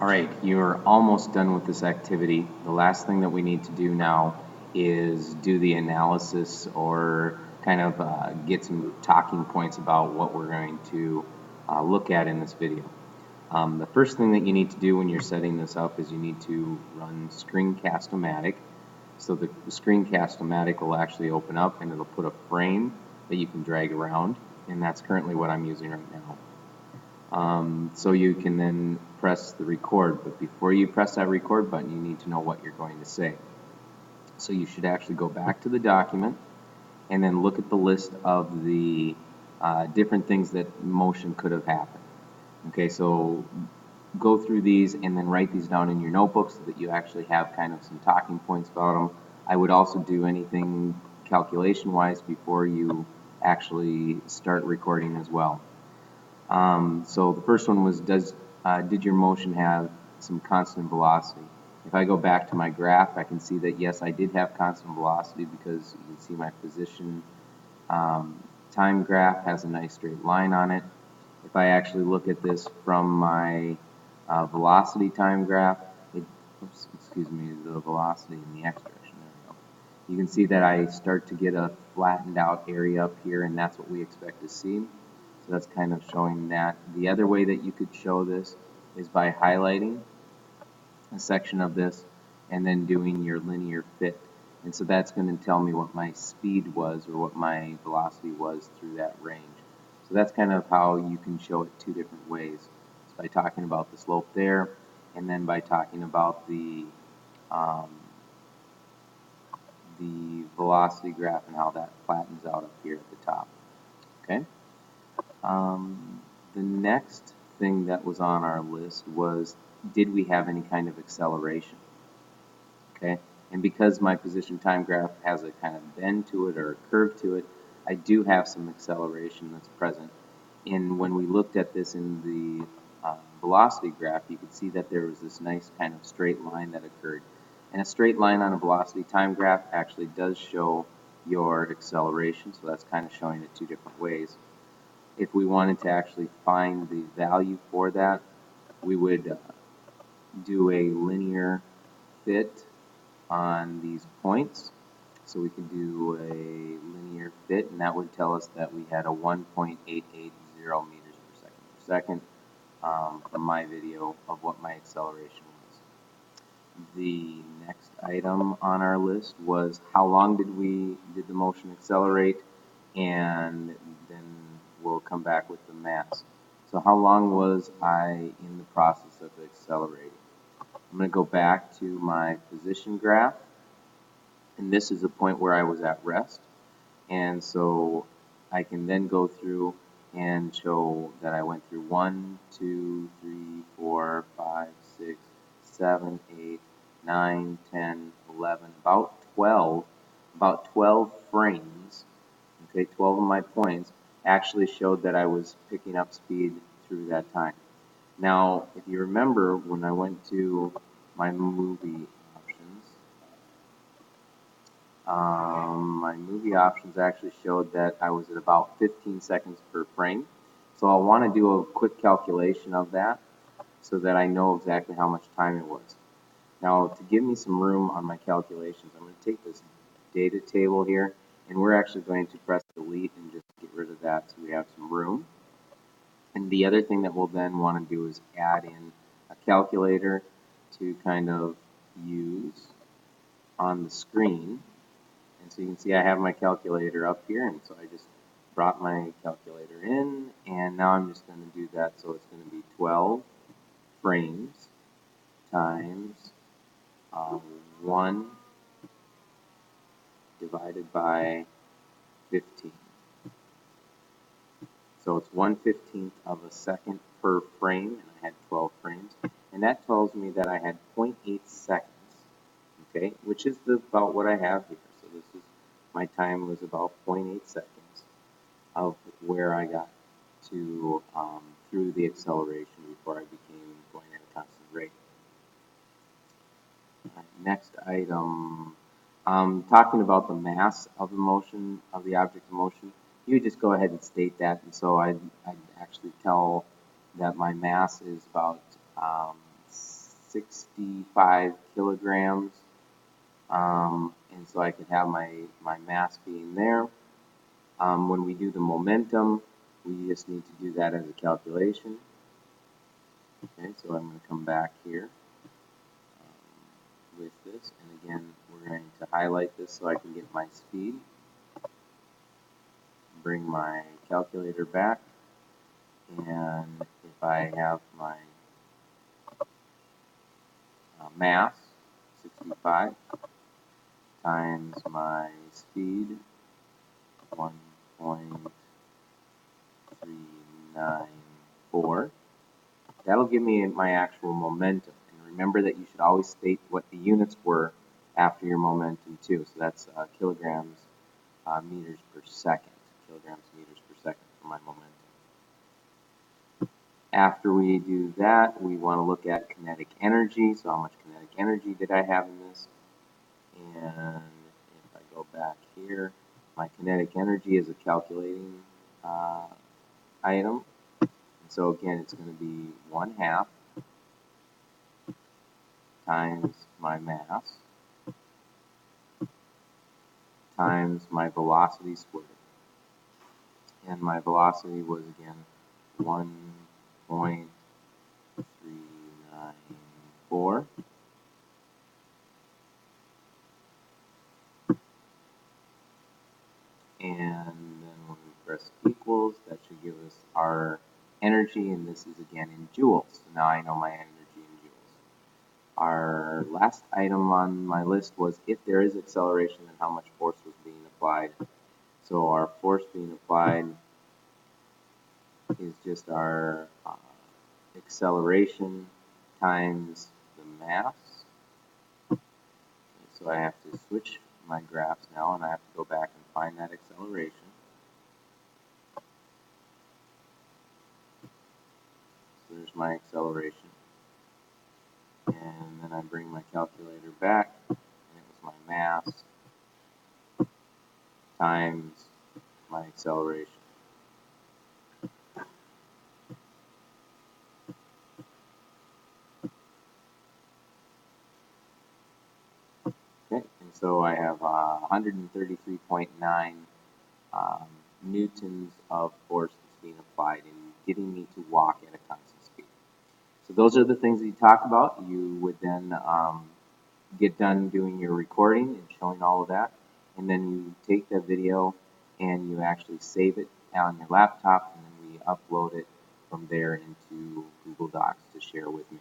All right, you're almost done with this activity. The last thing that we need to do now is do the analysis or kind of get some talking points about what we're going to look at in this video. The first thing that you need to do when you're setting this up is you need to run Screencast-o-matic. So the Screencast-o-matic will actually open up and it'll put a frame that you can drag around, and that's currently what I'm using right now. So you can then press the record, but before you press that record button, you need to know what you're going to say. So you should actually go back to the document and then look at the list of the different things that motion could have happened. Okay, so go through these and then write these down in your notebook so that you actually have kind of some talking points about them. I would also do anything calculation-wise before you actually start recording as well. So the first one was, did your motion have some constant velocity? If I go back to my graph, I can see that yes, I did have constant velocity because you can see my position time graph has a nice straight line on it. If I actually look at this from my velocity time graph, the velocity in the x direction, there we go. You can see that I start to get a flattened out area up here, and that's what we expect to see. So that's kind of showing that. The other way that you could show this is by highlighting a section of this and then doing your linear fit. And so that's going to tell me what my speed was or what my velocity was through that range. So that's kind of how you can show it two different ways. It's by talking about the slope there, and then by talking about the velocity graph and how that flattens out up here at the top. Okay. The next thing that was on our list was, did we have any kind of acceleration? Okay, and because my position time graph has a kind of bend to it or a curve to it, I do have some acceleration that's present. And when we looked at this in the velocity graph, you could see that there was this nice kind of straight line that occurred. And a straight line on a velocity time graph actually does show your acceleration, so that's kind of showing it two different ways. If we wanted to actually find the value for that, we would do a linear fit on these points. So we can do a linear fit, and that would tell us that we had a 1.880 meters per second from my video of what my acceleration was. The next item on our list was, how long did the motion accelerate, and then we'll come back with the mass. So how long was I in the process of accelerating? I'm going to go back to my position graph, and this is a point where I was at rest, and so I can then go through and show that I went through 1, 2, 3, 4, 5, 6, 7, 8, 9, 10, 11, about 12 frames, okay, 12 of my points actually showed that I was picking up speed through that time. Now, if you remember, when I went to my movie options actually showed that I was at about 15 seconds per frame. So I'll want to do a quick calculation of that so that I know exactly how much time it was. Now, to give me some room on my calculations, I'm going to take this data table here, and we're actually going to press delete and just get rid of that so we have some room. And the other thing that we'll then want to do is add in a calculator to kind of use on the screen. And so you can see I have my calculator up here, and so I just brought my calculator in, and now I'm just going to do that. So it's going to be 12 frames times 1 divided by 15. So it's 1/15 of a second per frame, and I had 12 frames. And that tells me that I had 0.8 seconds, okay, which is about what I have here. So this is, my time was about 0.8 seconds of where I got to through the acceleration before I became going at a constant rate. Next item, talking about the mass of the motion, of the object of motion, you just go ahead and state that, and so I'd actually tell that my mass is about 65 kilograms, and so I could have my mass being there. When we do the momentum, we just need to do that as a calculation. Okay, so I'm going to come back here with this, and again, we're going to highlight this so I can get my speed. Bring my calculator back, and if I have my mass, 65, times my speed, 1.394, that'll give me my actual momentum. And remember that you should always state what the units were after your momentum too. So that's kilograms meters per second. Kilograms meters per second for my momentum. After we do that, we want to look at kinetic energy. So how much kinetic energy did I have in this? And if I go back here, my kinetic energy is a calculating item. And so again, it's going to be 1/2 times my mass times my velocity squared. And my velocity was again 1.394. And then when we press equals, that should give us our energy, and this is again in joules. So now I know my energy in joules. Our last item on my list was if there is acceleration and how much force was being applied. So our force being applied is just our acceleration times the mass. Okay, so I have to switch my graphs now, and I have to go back and find that acceleration. So there's my acceleration. And then I bring my calculator back, and it was my mass times my acceleration. Okay, and so I have 133.9 newtons of force that's being applied and getting me to walk at a constant speed. So those are the things that you talk about. You would then get done doing your recording and showing all of that, and then you take that video and you actually save it on your laptop, and then we upload it from there into Google Docs to share with me.